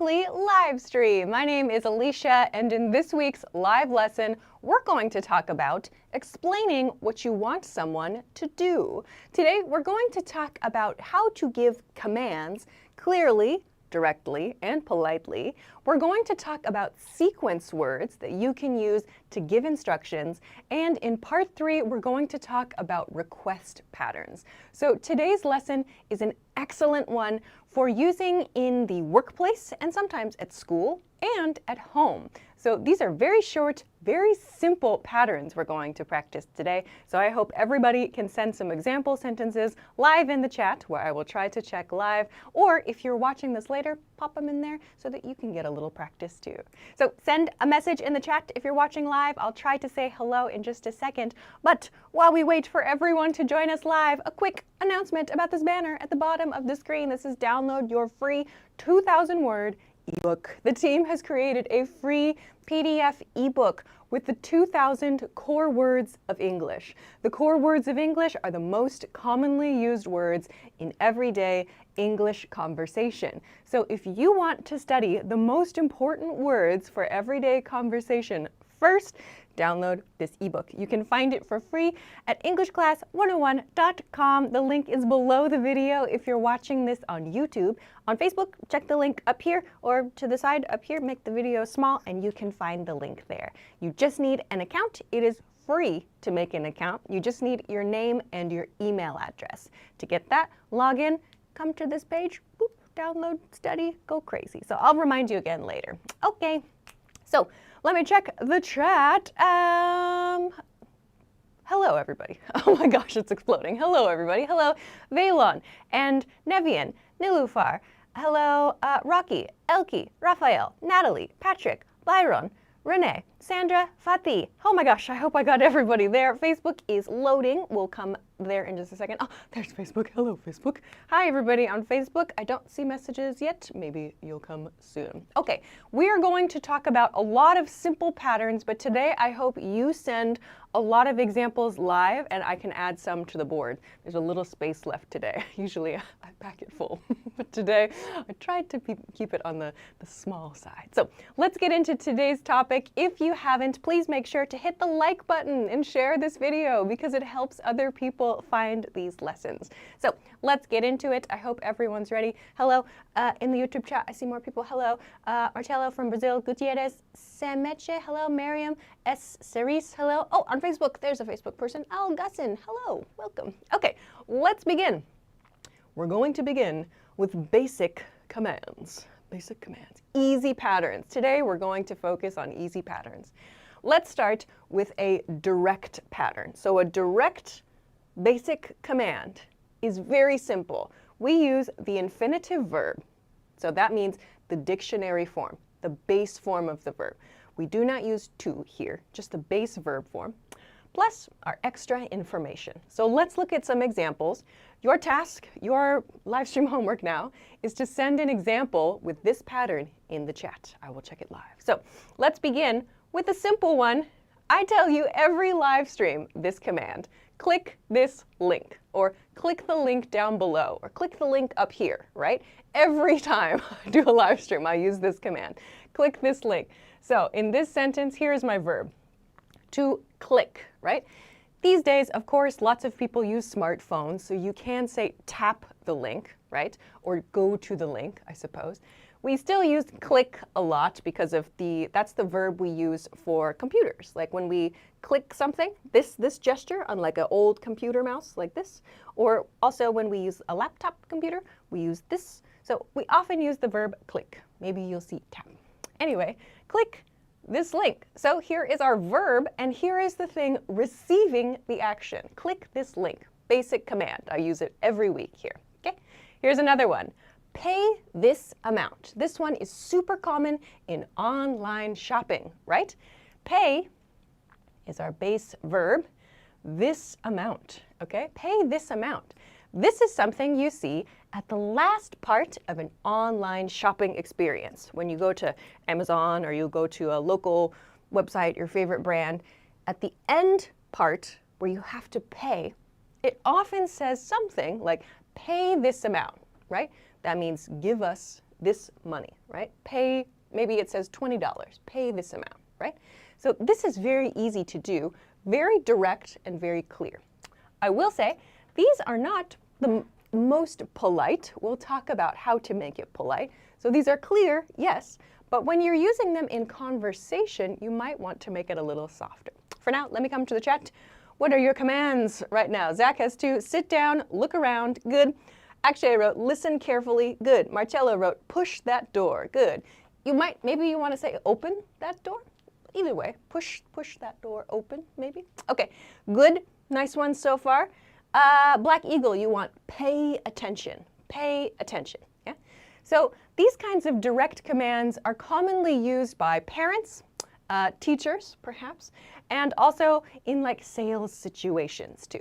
weekly live stream. My name is Alicia, and in this week's live lesson, we're going to talk about explaining what you want someone to do. Today, we're going to talk about how to give commands clearly, directly, and politely. We're going to talk about sequence words that you can use to give instructions. And in part 3, we're going to talk about request patterns. So today's lesson is an excellent one for using in the workplace and sometimes at school and at home. So these are very short, very simple patterns we're going to practice today. So I hope everybody can send some example sentences live in the chat, where I will try to check live. Or if you're watching this later, pop them in there so that you can get a little practice too. So send a message in the chat if you're watching live. I'll try to say hello in just a second. But while we wait for everyone to join us live, a quick announcement about this banner at the bottom of the screen. This is download your free 2,000-word ebook. The team has created a free PDF ebook with the 2,000 core words of English. The core words of English are the most commonly used words in everyday English conversation. So if you want to study the most important words for everyday conversation first, download this ebook. You can find it for free at EnglishClass101.com. The link is below the video if you're watching this on YouTube. On Facebook, check the link up here, or to the side up here, make the video small, and you can find the link there. You just need an account. It is free to make an account. You just need your name and your email address. To get that, log in, come to this page, boop, download, study, go crazy. So I'll remind you again later. Okay, so let me check the chat. Hello, everybody. Oh my gosh, it's exploding. Hello, everybody. Hello, Vaylon and Nevian, Nilufar. Hello, Rocky, Elkie, Raphael, Natalie, Patrick, Byron, Renee, Sandra, Fatih. Oh my gosh, I hope I got everybody there. Facebook is loading. We'll come there in just a second. Oh, there's Facebook. Hello, Facebook. Hi, everybody on Facebook. I don't see messages yet. Maybe you'll come soon. Okay, we are going to talk about a lot of simple patterns, but today I hope you send a lot of examples live and I can add some to the board. There's a little space left today. Usually I pack it full, but today I tried to keep it on the small side. So let's get into today's topic. If you haven't, please make sure to hit the like button and share this video because it helps other people find these lessons. So let's get into it. I hope everyone's ready. Hello, in the YouTube chat, I see more people. Hello, Marcelo from Brazil, Gutierrez, Semeche, hello, Miriam, S. Cerise, hello. Oh, on Facebook, there's a Facebook person, Al Gussin, hello, welcome. Okay, let's begin. We're going to begin with basic commands. Basic commands, easy patterns. Today we're going to focus on easy patterns. Let's start with a direct pattern. So a direct basic command is very simple. We use the infinitive verb. So that means the dictionary form, the base form of the verb. We do not use to here, just the base verb form, plus our extra information. So let's look at some examples. Your task, your live stream homework now, is to send an example with this pattern in the chat. I will check it live. So let's begin with a simple one. I tell you every live stream this command. Click this link, or click the link down below, or click the link up here, right? Every time I do a live stream, I use this command. Click this link. So in this sentence, here is my verb. To click, right? These days, of course, lots of people use smartphones, so you can say tap the link, right? Or go to the link, I suppose. We still use click a lot because of that's the verb we use for computers. Like when we click something, this gesture on like an old computer mouse like this, or also when we use a laptop computer, we use this. So we often use the verb click. Maybe you'll see tap. Anyway, click this link. So here is our verb, and here is the thing receiving the action. Click this link. Basic command. I use it every week here. Okay? Here's another one. Pay this amount. This one is super common in online shopping, right? Pay is our base verb. This amount, okay? Pay this amount. This is something you see at the last part of an online shopping experience. When you go to Amazon or you go to a local website, your favorite brand, at the end part where you have to pay, it often says something like, pay this amount, right? That means give us this money, right? Pay, maybe it says $20, pay this amount, right? So this is very easy to do, very direct and very clear. I will say, these are not the most polite. We'll talk about how to make it polite. So these are clear, yes, but when you're using them in conversation, you might want to make it a little softer. For now, let me come to the chat. What are your commands right now? Zach has 2, sit down, look around, good. Akshay wrote, listen carefully, good. Marcello wrote, push that door, good. Maybe you want to say open that door? Either way, push that door open, maybe. Okay, good, nice one so far. Black Eagle, you want pay attention, yeah? So these kinds of direct commands are commonly used by parents, teachers, perhaps, and also in like sales situations too.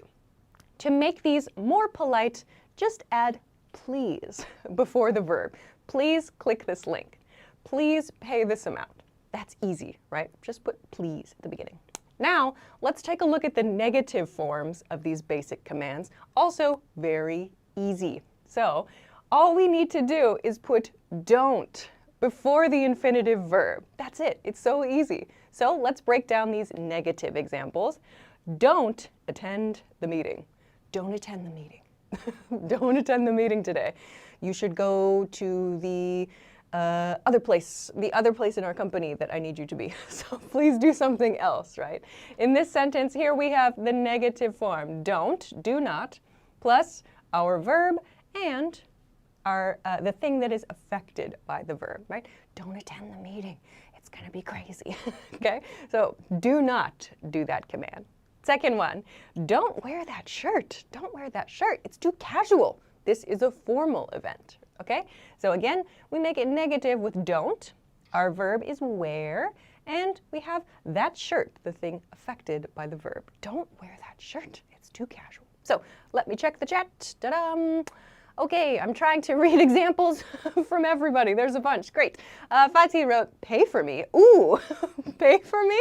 To make these more polite, just add please before the verb. Please click this link. Please pay this amount. That's easy, right? Just put please at the beginning. Now, let's take a look at the negative forms of these basic commands. Also very easy. So, all we need to do is put don't before the infinitive verb. That's it. It's so easy. So, let's break down these negative examples. Don't attend the meeting. Don't attend the meeting. Don't attend the meeting today. You should go to the other place in our company that I need you to be. So please do something else, right? In this sentence here, we have the negative form, don't, do not, plus our verb and our the thing that is affected by the verb, right? Don't attend the meeting. It's going to be crazy, okay? So do not do that command. Second one, don't wear that shirt. Don't wear that shirt. It's too casual. This is a formal event, okay? So again, we make it negative with don't. Our verb is wear, and we have that shirt, the thing affected by the verb. Don't wear that shirt. It's too casual. So let me check the chat. Ta-da! Okay, I'm trying to read examples from everybody. There's a bunch. Great. Fatih wrote, pay for me. Ooh, pay for me?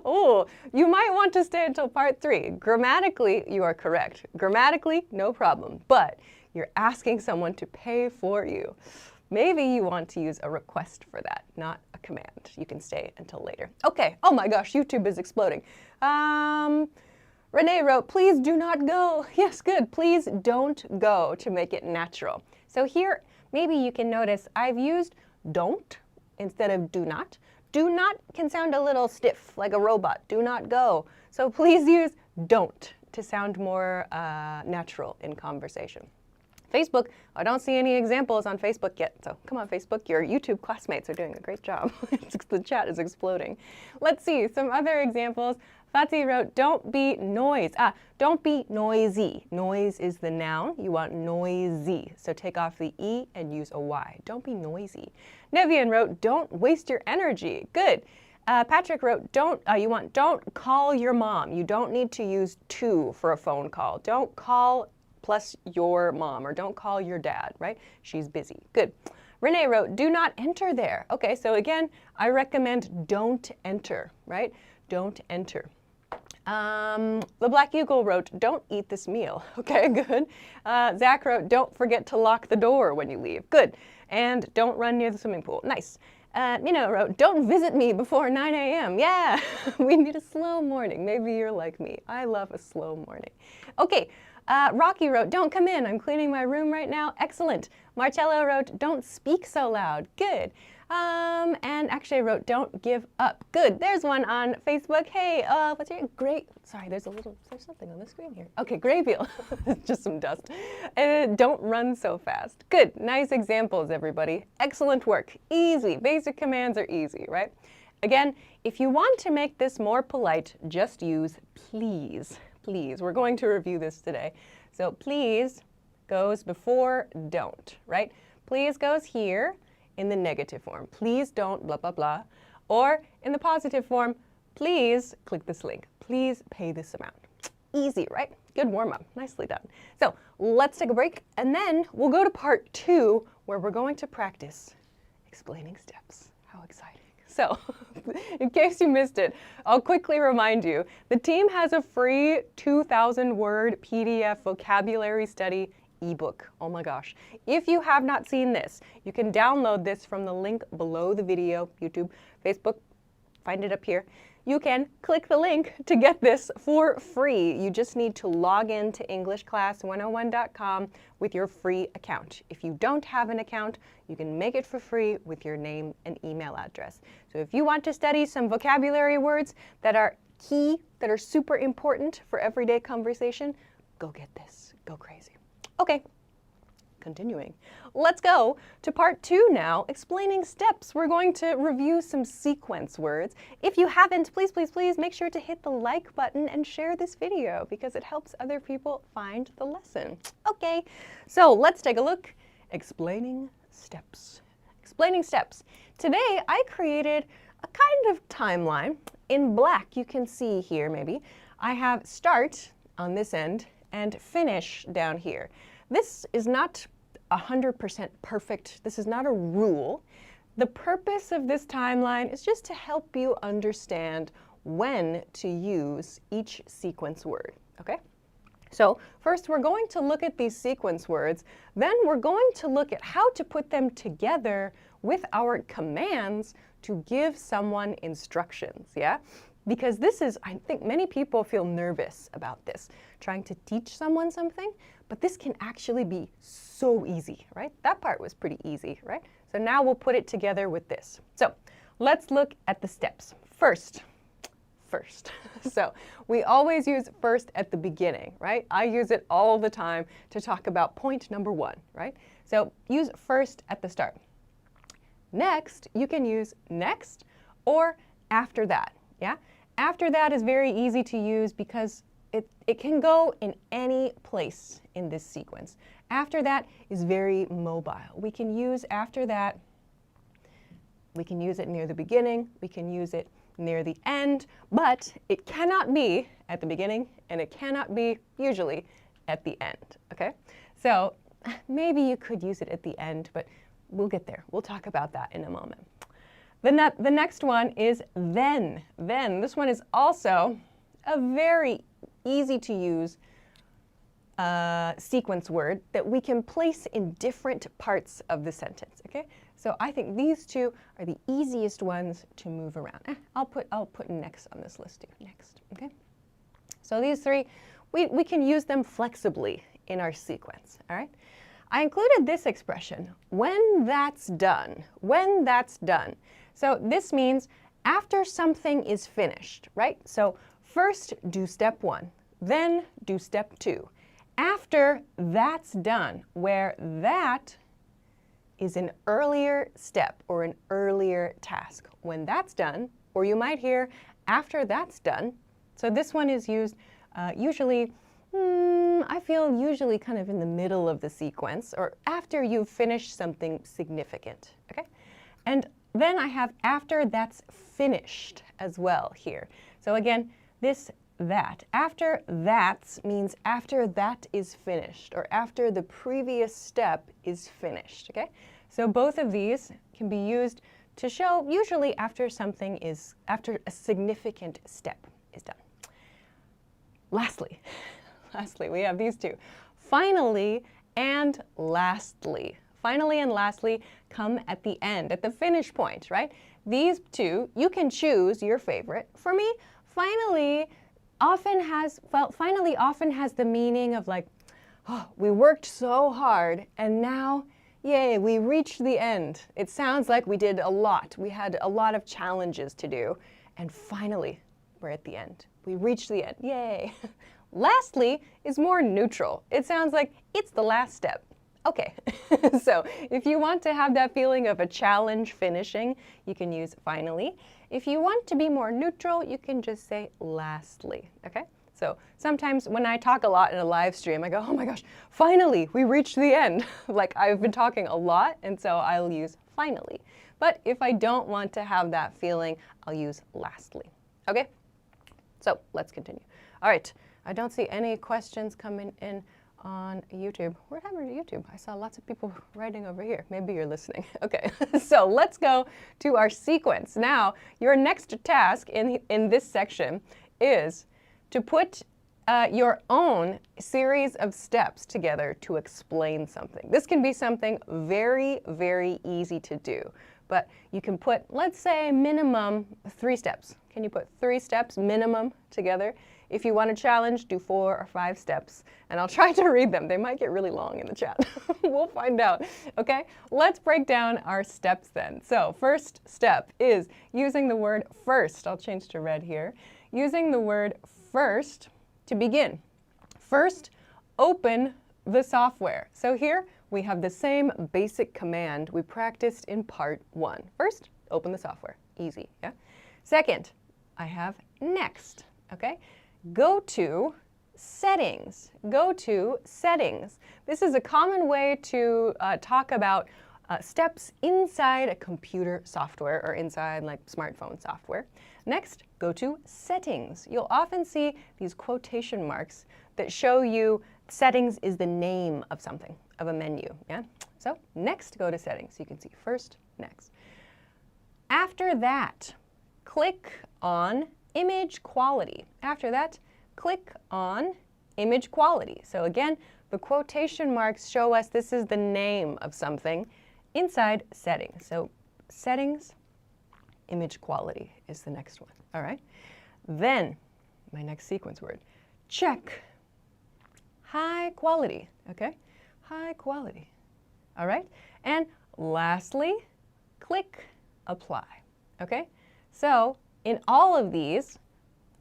Ooh, you might want to stay until part 3. Grammatically, you are correct. Grammatically, no problem. But you're asking someone to pay for you. Maybe you want to use a request for that, not a command. You can stay until later. Okay. Oh my gosh, YouTube is exploding. Renee wrote, please do not go. Yes, good. Please don't go to make it natural. So here, maybe you can notice I've used don't instead of do not. Do not can sound a little stiff, like a robot. Do not go. So please use don't to sound more natural in conversation. Facebook, I don't see any examples on Facebook yet. So come on, Facebook, your YouTube classmates are doing a great job. The chat is exploding. Let's see some other examples. Fatih wrote, don't be don't be noisy. Noise is the noun. You want noisy. So take off the E and use a Y. Don't be noisy. Nevian wrote, don't waste your energy. Good. Patrick wrote, don't call your mom. You don't need to use to for a phone call. Don't call plus your mom, or don't call your dad, right? She's busy. Good. Renee wrote, do not enter there. Okay, so again, I recommend don't enter, right? Don't enter. The Black Eagle wrote, don't eat this meal. Okay, good. Zach wrote, don't forget to lock the door when you leave. Good. And don't run near the swimming pool. Nice. Nina wrote, don't visit me before 9 a.m. Yeah, we need a slow morning. Maybe you're like me. I love a slow morning. Okay. Rocky wrote, don't come in. I'm cleaning my room right now. Excellent. Marcello wrote, don't speak so loud. Good. And Akshay wrote, don't give up. Good. There's one on Facebook. Hey, what's your great? Sorry, there's something on the screen here. Okay, Graybeal. Just some dust. Don't run so fast. Good. Nice examples, everybody. Excellent work. Easy. Basic commands are easy, right? Again, if you want to make this more polite, just use please. Please. We're going to review this today. So please goes before don't, right? Please goes here in the negative form. Please don't blah, blah, blah. Or in the positive form, please click this link. Please pay this amount. Easy, right? Good warm-up. Nicely done. So let's take a break, and then we'll go to part 2, where we're going to practice explaining steps. How exciting. So, in case you missed it, I'll quickly remind you, the team has a free 2,000-word PDF vocabulary study ebook. Oh my gosh. If you have not seen this, you can download this from the link below the video, YouTube, Facebook, find it up here. You can click the link to get this for free. You just need to log in to EnglishClass101.com with your free account. If you don't have an account, you can make it for free with your name and email address. So if you want to study some vocabulary words that are key, that are super important for everyday conversation, go get this. Go crazy. Okay. Continuing. Let's go to part 2 now, explaining steps. We're going to review some sequence words. If you haven't, please, please, please make sure to hit the like button and share this video because it helps other people find the lesson. Okay, so let's take a look. Explaining steps. Explaining steps. Today, I created a kind of timeline. In black, you can see here maybe, I have start on this end and finish down here. This is not 100% perfect. This is not a rule. The purpose of this timeline is just to help you understand when to use each sequence word, okay? So first we're going to look at these sequence words, then we're going to look at how to put them together with our commands to give someone instructions, yeah? Because this is, I think many people feel nervous about this, trying to teach someone something, but this can actually be so easy, right? That part was pretty easy, right? So now we'll put it together with this. So let's look at the steps. First. So we always use first at the beginning, right? I use it all the time to talk about point number 1, right? So use first at the start. Next, you can use next or after that, yeah? After that is very easy to use because it can go in any place in this sequence. After that is very mobile. We can use after that, we can use it near the beginning, we can use it near the end, but it cannot be at the beginning and it cannot be usually at the end, okay? So maybe you could use it at the end, but we'll get there. We'll talk about that in a moment. The next one is then. Then. This one is also a very easy to use sequence word that we can place in different parts of the sentence, okay? So I think these two are the easiest ones to move around. I'll put next on this list too, next, okay? So these three, we can use them flexibly in our sequence, all right? I included this expression, when that's done, when that's done. So this means after something is finished, right? So first do step 1, then do step 2. After that's done, where that is an earlier step or an earlier task. When that's done, or you might hear after that's done. So this one is used usually, I feel usually kind of in the middle of the sequence or after you've finished something significant, okay? And then I have after that's finished as well here. So again, that. After that means after that is finished or after the previous step is finished, okay? So both of these can be used to show usually after after a significant step is done. Lastly, we have these two. Finally and lastly. Finally and lastly come at the end, at the finish point, right? These two, you can choose your favorite. For me, finally often has the meaning of like, oh, we worked so hard and now, yay, we reached the end. It sounds like we did a lot. We had a lot of challenges to do and finally we're at the end. We reached the end, yay. Lastly is more neutral. It sounds like it's the last step. Okay, so if you want to have that feeling of a challenge finishing, you can use finally. If you want to be more neutral, you can just say lastly, okay? So sometimes when I talk a lot in a live stream, I go, oh my gosh, finally, we reached the end. Like I've been talking a lot, and so I'll use finally. But if I don't want to have that feeling, I'll use lastly, okay? So let's continue. All right, I don't see any questions coming in on YouTube. What happened to YouTube? I saw lots of people writing over here. Maybe you're listening. Okay, so let's go to our sequence. Now, your next task in this section is to put your own series of steps together to explain something. This can be something very, very easy to do, but you can put, let's say, minimum 3 steps. Can you put 3 steps minimum together? If you want a challenge, do 4 or 5 steps, and I'll try to read them. They might get really long in the chat. We'll find out, okay? Let's break down our steps then. So first step is using the word first. I'll change to red here. Using the word first to begin. First, open the software. So here we have the same basic command we practiced in part 1. First, open the software. Easy, yeah? Second, I have next, okay? Go to settings. Go to settings. This is a common way to talk about steps inside a computer software or inside like smartphone software. Next, go to settings. You'll often see these quotation marks that show you settings is the name of something, of a menu, yeah? So next, go to settings. You can see first, next. After that, click on image quality. After that, click on image quality. So again, the quotation marks show us this is the name of something inside settings. So settings, image quality is the next one. All right. Then my next sequence word, check. High quality. Okay. High quality. All right. And lastly, click apply. Okay. So in all of these,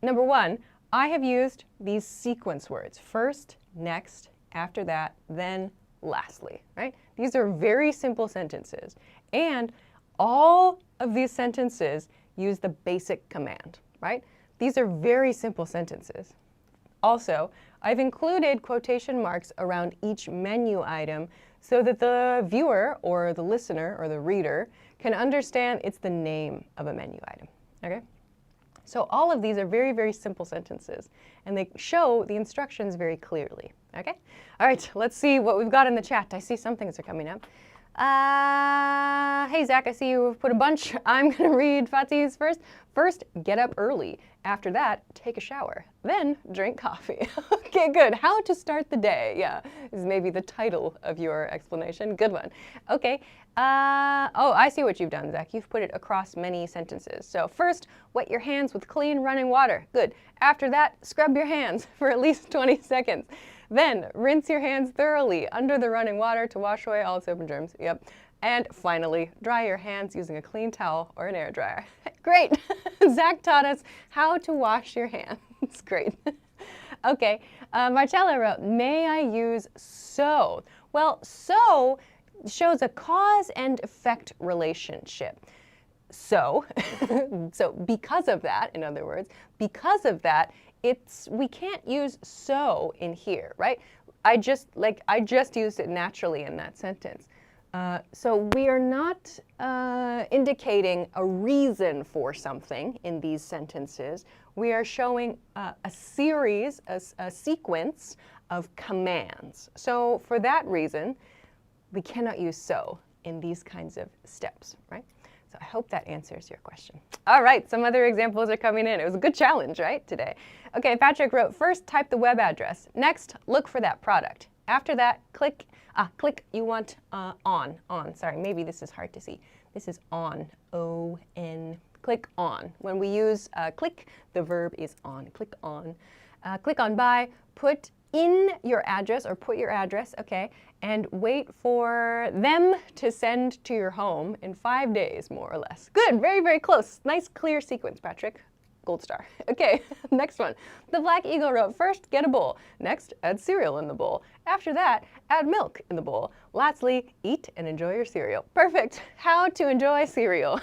number 1, I have used these sequence words. First, next, after that, then lastly, right? These are very simple sentences. And all of these sentences use the basic command, right? These are very simple sentences. Also, I've included quotation marks around each menu item so that the viewer or the listener or the reader can understand it's the name of a menu item, okay? So all of these are very, very simple sentences, and they show the instructions very clearly, okay? All right, let's see what we've got in the chat. I see some things are coming up. Hey, Zach, I see you've put a bunch. I'm going to read Fatih's first. First, get up early. After that, take a shower. Then, drink coffee. Okay, good. How to start the day. Yeah, is maybe the title of your explanation. Good one. Okay. Oh, I see what you've done, Zach. You've put it across many sentences. So first, wet your hands with clean running water. Good. After that, scrub your hands for at least 20 seconds. Then, rinse your hands thoroughly under the running water to wash away all soap and germs. Yep. And finally, dry your hands using a clean towel or an air dryer. Great. Zach taught us how to wash your hands. Great. Okay. Marcella wrote, may I use so? Well, so shows a cause and effect relationship. So, so because of that, in other words, because of that, we can't use so in here, right? I just used it naturally in that sentence. So we are not indicating a reason for something in these sentences. We are showing a series, a sequence of commands. So for that reason, we cannot use so in these kinds of steps, right? So I hope that answers your question. All right, some other examples are coming in. It was a good challenge, right, today? Okay, Patrick wrote, first type the web address. Next, look for that product. After that, click you want on, sorry, maybe this is hard to see. This is on, O-N, click on. When we use click, the verb is on, click on. Click on buy, put in your address or put your address, okay, and wait for them to send to your home in 5 days, more or less. Good, very, very close. Nice, clear sequence, Patrick. Gold star. Okay, next one. The Black Eagle wrote, first, get a bowl. Next, add cereal in the bowl. After that, add milk in the bowl. Lastly, eat and enjoy your cereal. Perfect. How to enjoy cereal.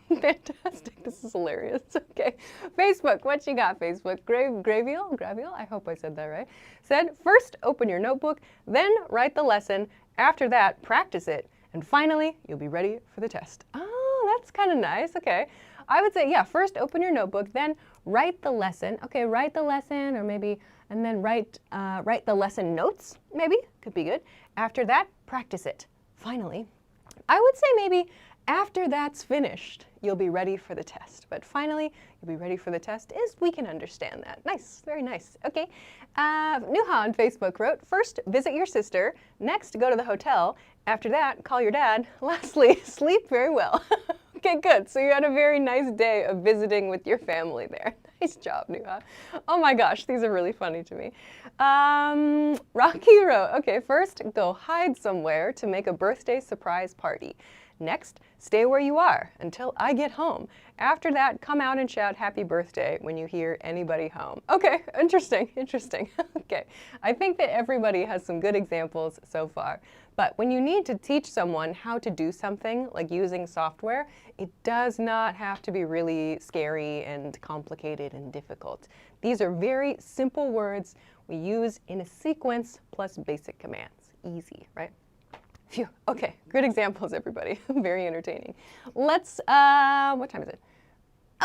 Fantastic. This is hilarious. Okay. Facebook, what you got, Facebook? Graviel, I hope I said that right. Said, first, open your notebook, then write the lesson. After that, practice it. And finally, you'll be ready for the test. Oh, that's kind of nice. Okay. I would say, yeah, first open your notebook, then write the lesson. Okay, write the lesson, or maybe, and then write the lesson notes, maybe, could be good. After that, practice it. Finally, I would say maybe After that's finished, you'll be ready for the test. But finally, you'll be ready for the test is we can understand that. Nice, very nice. Okay. Nuha on Facebook wrote, first, visit your sister. Next, go to the hotel. After that, call your dad. Lastly, sleep very well. Okay, good. So you had a very nice day of visiting with your family there. Nice job, Nuha. Oh my gosh, these are really funny to me. Rocky wrote, okay, first, go hide somewhere to make a birthday surprise party. Next, stay where you are until I get home. After that, come out and shout happy birthday when you hear anybody home. Okay, interesting, interesting. Okay, I think that everybody has some good examples so far. But when you need to teach someone how to do something, like using software, it does not have to be really scary and complicated and difficult. These are very simple words we use in a sequence plus basic commands. Easy, right? Phew. Okay, good examples, everybody. Very entertaining. Let's, what time is it?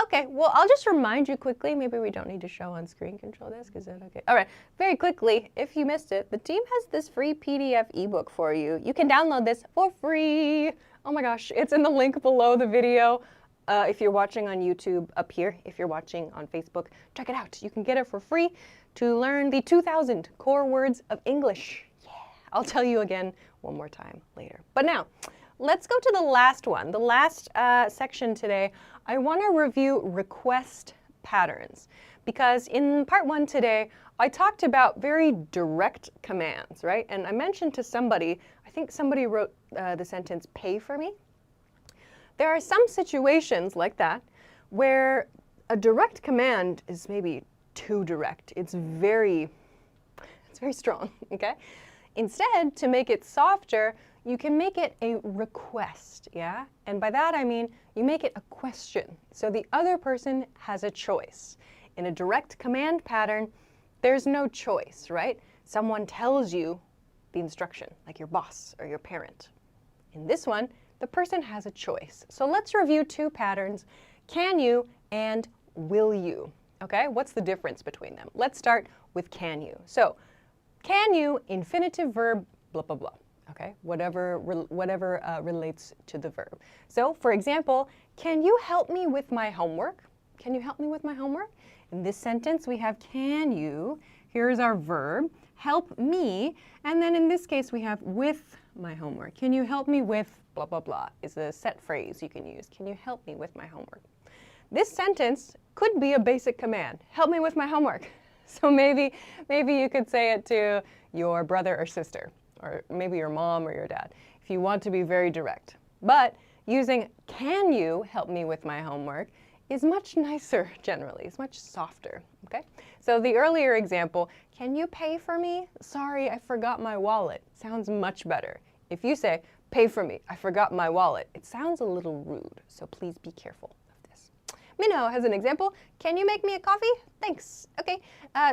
Okay, well, I'll just remind you quickly. Maybe we don't need to show on screen control desk. Is that okay? All right, very quickly, if you missed it, the team has this free PDF ebook for you. You can download this for free. Oh my gosh, it's in the link below the video. If you're watching on YouTube, up here. If you're watching on Facebook, check it out. You can get it for free to learn the 2,000 core words of English. Yeah, I'll tell you again one more time later. But now, let's go to the last one. The last section today, I want to review request patterns. Because in part one today, I talked about very direct commands, right? And I mentioned to somebody, I think somebody wrote the sentence, pay for me. There are some situations like that where a direct command is maybe too direct. It's very strong, okay? Instead, to make it softer, you can make it a request, yeah? And by that I mean you make it a question, so the other person has a choice. In a direct command pattern, there's no choice, right? Someone tells you the instruction, like your boss or your parent. In this one, the person has a choice. So let's review two patterns, can you and will you, okay? What's the difference between them? Let's start with can you. So, can you, infinitive verb, blah, blah, blah. Okay, whatever relates to the verb. So, for example, can you help me with my homework? Can you help me with my homework? In this sentence, we have can you. Here's our verb, help me. And then in this case, we have with my homework. Can you help me with blah, blah, blah is a set phrase you can use. Can you help me with my homework? This sentence could be a basic command. Help me with my homework. So maybe you could say it to your brother or sister, or maybe your mom or your dad, if you want to be very direct. But using can you help me with my homework is much nicer generally, it's much softer, okay? So the earlier example, can you pay for me? Sorry, I forgot my wallet, sounds much better. If you say, pay for me, I forgot my wallet, it sounds a little rude, so please be careful of this. Minho has an example, can you make me a coffee? Thanks, okay.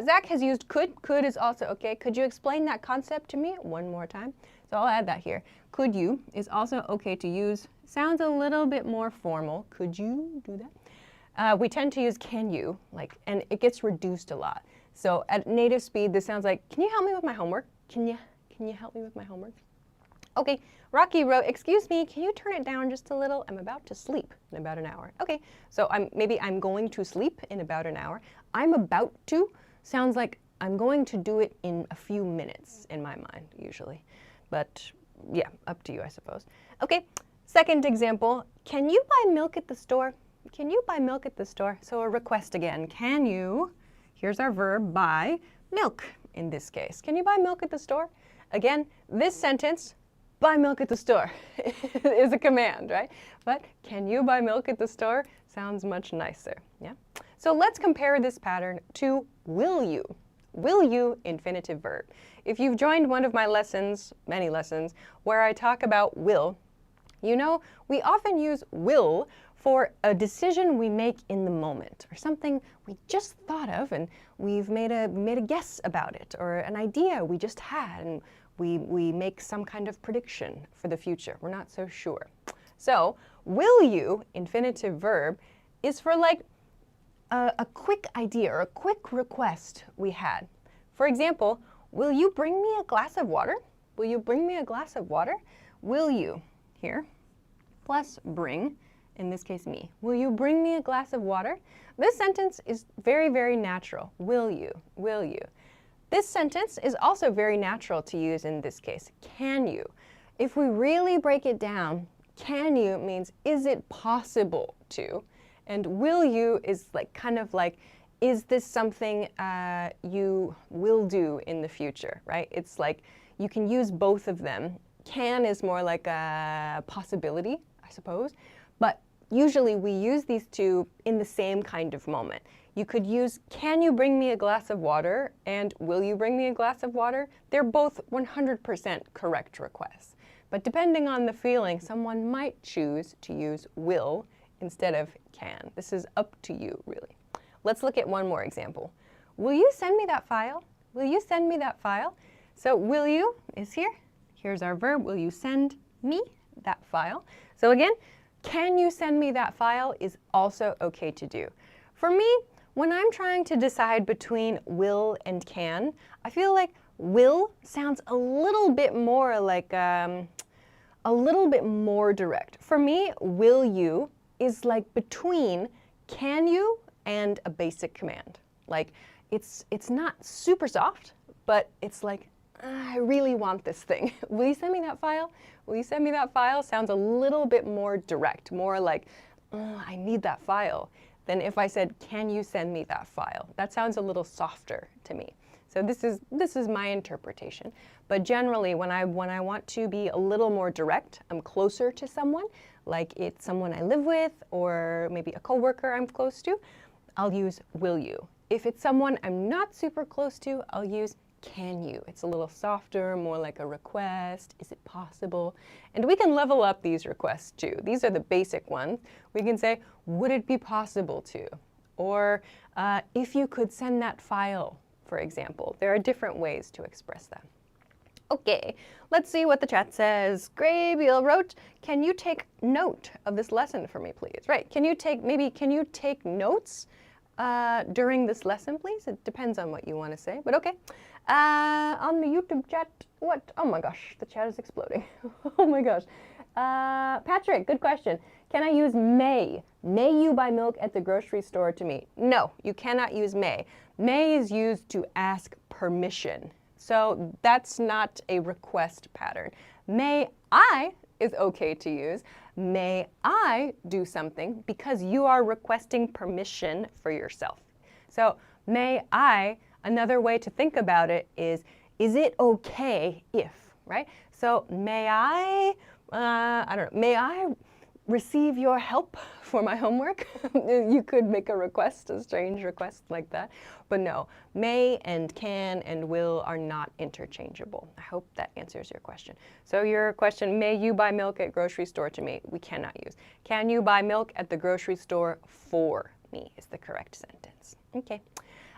Zach has used could is also okay. Could you explain that concept to me one more time? So I'll add that here. Could you is also okay to use. Sounds a little bit more formal. Could you do that? We tend to use can you, and it gets reduced a lot. So at native speed, this sounds like, can you help me with my homework? Can you help me with my homework? Okay, Rocky wrote, excuse me, can you turn it down just a little? I'm about to sleep in about an hour. Okay, so maybe I'm going to sleep in about an hour. I'm about to sounds like I'm going to do it in a few minutes in my mind, usually. But yeah, up to you, I suppose. Okay, second example, can you buy milk at the store? Can you buy milk at the store? So a request again, can you, here's our verb, buy milk in this case. Can you buy milk at the store? Again, this sentence, buy milk at the store, is a command, right? But can you buy milk at the store? Sounds much nicer, yeah? So let's compare this pattern to will you. Will you, infinitive verb. If you've joined one of my lessons, many lessons, where I talk about will, you know we often use will for a decision we make in the moment, or something we just thought of and we've made a guess about it, or an idea we just had and we make some kind of prediction for the future. We're not so sure. So, will you, infinitive verb, is for like a quick idea or a quick request we had. For example, will you bring me a glass of water? Will you bring me a glass of water? Will you, here, plus bring, in this case me. Will you bring me a glass of water? This sentence is very, very natural. Will you? Will you? This sentence is also very natural to use in this case. Can you? If we really break it down, can you means is it possible to? And will you is like kind of like, is this something you will do in the future, right? It's like you can use both of them. Can is more like a possibility, I suppose, but usually we use these two in the same kind of moment. You could use, can you bring me a glass of water, and will you bring me a glass of water? They're both 100% correct requests. But depending on the feeling, someone might choose to use will instead of can. This is up to you, really. Let's look at one more example. Will you send me that file? Will you send me that file? So will you is here. Here's our verb. Will you send me that file? So again, can you send me that file is also okay to do. For me, when I'm trying to decide between will and can, I feel like will sounds a little bit more like a little bit more direct. For me, will you is like between can you and a basic command. Like it's not super soft, but it's like I really want this thing. Will you send me that file? Will you send me that file? Sounds a little bit more direct, more like I need that file, than if I said, can you send me that file? That sounds a little softer to me. So this is my interpretation. But generally, when I want to be a little more direct, I'm closer to someone, like it's someone I live with or maybe a coworker I'm close to, I'll use will you. If it's someone I'm not super close to, I'll use can you. It's a little softer, more like a request. Is it possible? And we can level up these requests too. These are the basic ones. We can say, would it be possible to? Or if you could send that file, for example. There are different ways to express that. Okay, let's see what the chat says. Graybeal wrote, can you take note of this lesson for me, please? Right, can you take notes during this lesson, please? It depends on what you want to say, but okay. On the YouTube chat, what? Oh my gosh, the chat is exploding. Oh my gosh. Patrick, good question. Can I use may? May you buy milk at the grocery store to me? No, you cannot use may. May is used to ask permission. So that's not a request pattern. May I is okay to use. May I do something because you are requesting permission for yourself. So may I, another way to think about it is it okay if, right? So may I don't know, may I receive your help for my homework? You could make a request, a strange request like that. But no, may and can and will are not interchangeable. I hope that answers your question. So your question, may you buy milk at grocery store to me? We cannot use. Can you buy milk at the grocery store for me is the correct sentence. Okay.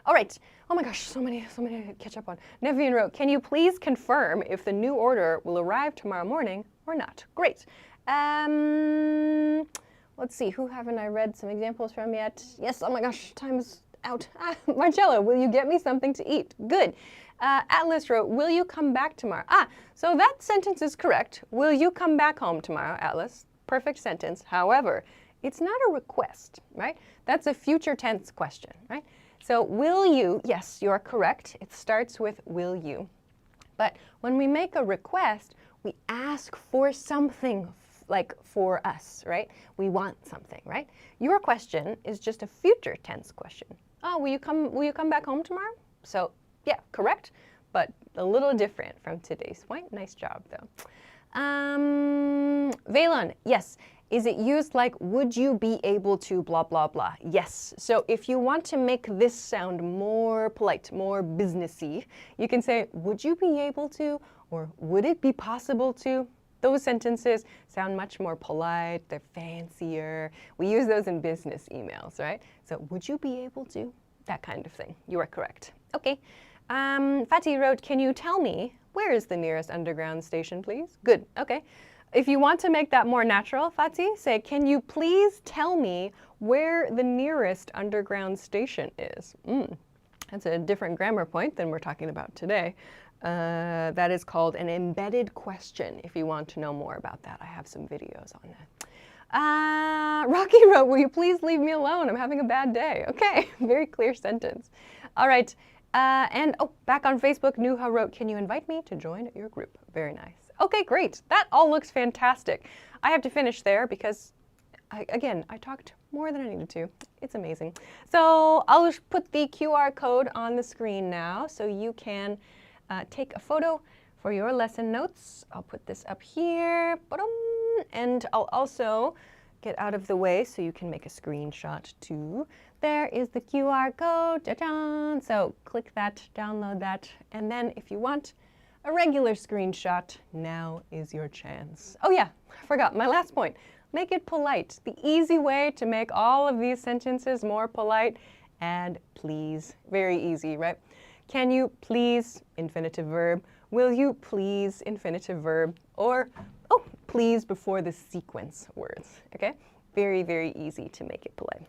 All right. Oh my gosh, so many to catch up on. Nevian wrote, can you please confirm if the new order will arrive tomorrow morning or not? Great. Let's see, who haven't I read some examples from yet? Yes, oh my gosh, time is out. Marcello, will you get me something to eat? Good. Atlas wrote, will you come back tomorrow? So that sentence is correct. Will you come back home tomorrow, Atlas? Perfect sentence. However, it's not a request, right? That's a future tense question, right? So will you, yes, you're correct. It starts with will you. But when we make a request, we ask for something like for us, right? We want something, right? Your question is just a future tense question. Oh, will you come back home tomorrow? So yeah, correct, but a little different from today's point. Nice job though. Veilon, yes. Is it used like, would you be able to blah, blah, blah? Yes. So if you want to make this sound more polite, more businessy, you can say, would you be able to? Or would it be possible to? Those sentences sound much more polite, they're fancier. We use those in business emails, right? So would you be able to? That kind of thing. You are correct. Okay. Fatih wrote, can you tell me where is the nearest underground station, please? Good. Okay. If you want to make that more natural, Fatih, say, can you please tell me where the nearest underground station is? That's a different grammar point than we're talking about today. That is called an embedded question, if you want to know more about that. I have some videos on that. Rocky wrote, will you please leave me alone? I'm having a bad day. Okay, very clear sentence. All right, and back on Facebook, Nuha wrote, can you invite me to join your group? Very nice. Okay, great. That all looks fantastic. I have to finish there because, again, I talked more than I needed to. It's amazing. So I'll just put the QR code on the screen now so you can take a photo for your lesson notes. I'll put this up here. And I'll also get out of the way so you can make a screenshot too. There is the QR code. Ta-da! So click that, download that, and then if you want a regular screenshot, now is your chance. Oh yeah, I forgot my last point. Make it polite. The easy way to make all of these sentences more polite, add please. Very easy, right? Can you please, infinitive verb. Will you please, infinitive verb. Or, please before the sequence words, okay? Very, very easy to make it polite.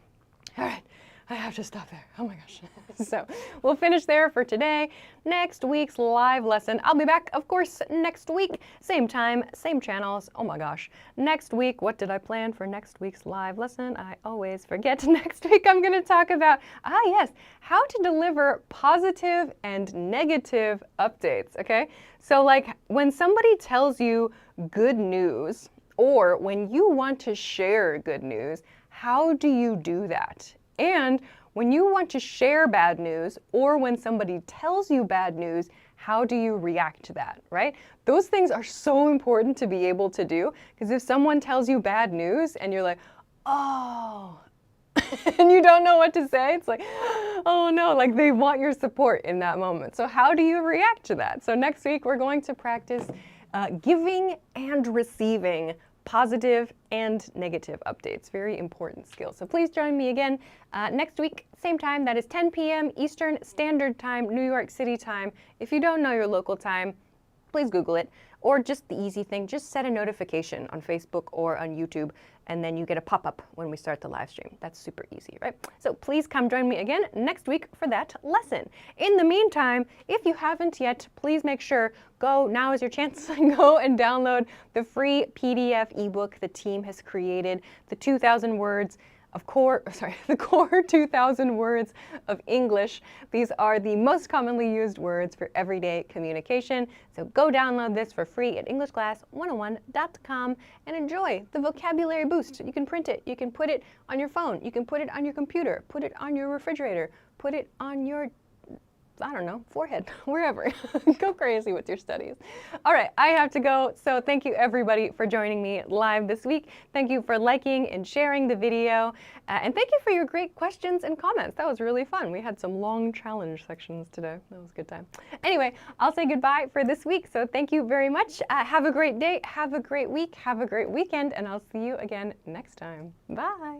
All right, I have to stop there. Oh my gosh. So we'll finish there for today. Next week's live lesson, I'll be back, of course, next week. Same time, same channels. Oh my gosh. Next week, what did I plan for next week's live lesson? I always forget. Next week, I'm going to talk about, yes, how to deliver positive and negative updates, okay? So like when somebody tells you good news, or when you want to share good news, how do you do that? And when you want to share bad news, or when somebody tells you bad news, how do you react to that, right? Those things are so important to be able to do, because if someone tells you bad news and you're like, oh, and you don't know what to say, it's like, oh no, like they want your support in that moment. So how do you react to that? So next week we're going to practice giving and receiving positive and negative updates. Very important skill. So please join me again next week, same time. That is 10 p.m. Eastern Standard Time, New York City time. If you don't know your local time, please Google it. Or just the easy thing, just set a notification on Facebook or on YouTube, and then you get a pop-up when we start the live stream. That's super easy, right? So please come join me again next week for that lesson. In the meantime, if you haven't yet, please make sure, now is your chance, go and download the free PDF ebook the team has created, the 2,000 words of the core 2,000 words of English. These are the most commonly used words for everyday communication. So go download this for free at EnglishClass101.com and enjoy the vocabulary boost. You can print it, you can put it on your phone, you can put it on your computer, put it on your refrigerator, put it on your, I don't know, forehead, wherever. Go crazy with your studies. All right, I have to go. So thank you everybody for joining me live this week. Thank you for liking and sharing the video. And thank you for your great questions and comments. That was really fun. We had some long challenge sections today. That was a good time. Anyway, I'll say goodbye for this week. So thank you very much. Have a great day. Have a great week. Have a great weekend. And I'll see you again next time. Bye.